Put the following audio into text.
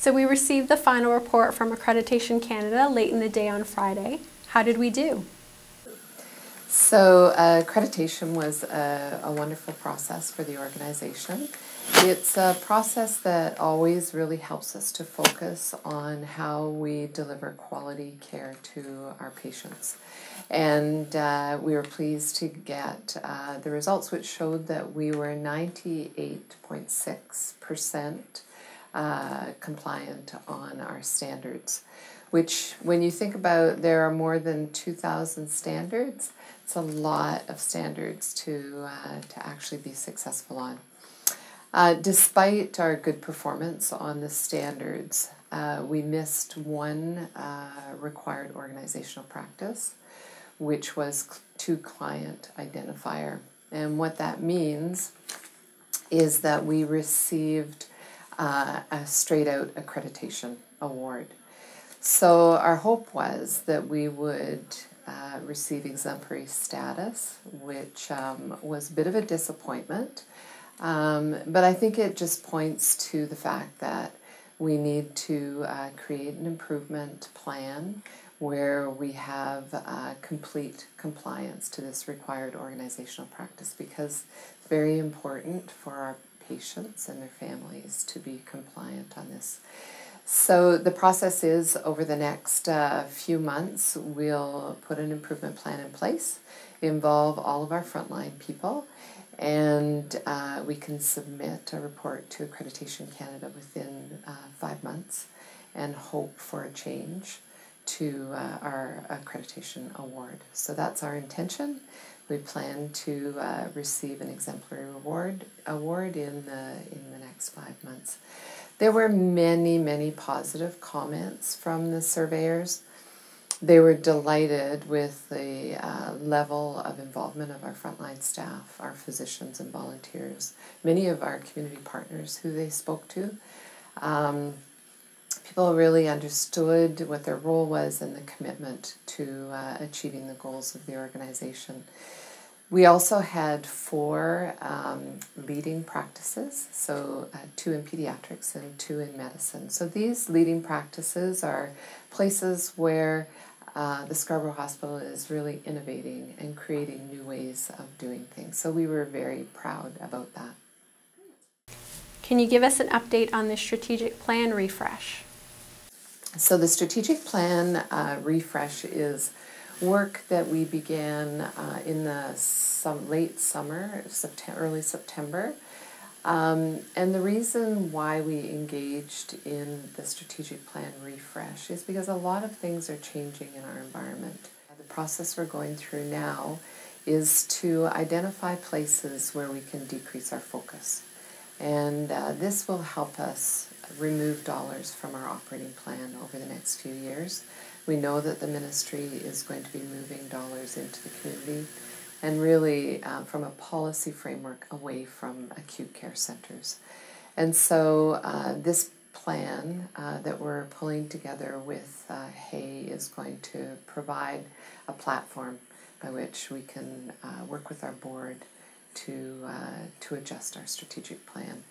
So we received the final report from Accreditation Canada late in the day on Friday. How did we do? So accreditation was a wonderful process for the organization. It's a process that always really helps us to focus on how we deliver quality care to our patients. And we were pleased to get the results, which showed that we were 98.6% compliant on our standards, which when you think about there are more than 2,000 standards, it's a lot of standards to actually be successful on. Despite our good performance on the standards, we missed one required organizational practice, which was to client identifier. And what that means is that we received a straight out accreditation award. So our hope was that we would receive exemplary status, which was a bit of a disappointment. But I think it just points to the fact that we need to create an improvement plan where we have complete compliance to this required organizational practice, because it's very important for our patients and their families to be compliant on this. So the process is, over the next few months, we'll put an improvement plan in place, involve all of our frontline people, and we can submit a report to Accreditation Canada within 5 months and hope for a change to our accreditation award. So that's our intention. We plan to receive an exemplary award in the next 5 months. There were many positive comments from the surveyors. They were delighted with the level of involvement of our frontline staff, our physicians and volunteers, many of our community partners who they spoke to. People really understood what their role was and the commitment to achieving the goals of the organization. We also had 4 leading practices, so 2 in pediatrics and 2 in medicine. So these leading practices are places where the Scarborough Hospital is really innovating and creating new ways of doing things. So we were very proud about that. Can you give us an update on the strategic plan refresh? So the strategic plan refresh is work that we began in the late summer, early September. And the reason why we engaged in the strategic plan refresh is because a lot of things are changing in our environment. The process we're going through now is to identify places where we can decrease our focus. And this will help us remove dollars from our operating plan over the next few years. We know that the ministry is going to be moving dollars into the community and really from a policy framework away from acute care centers. And so this plan that we're pulling together with HAE is going to provide a platform by which we can work with our board to adjust our strategic plan.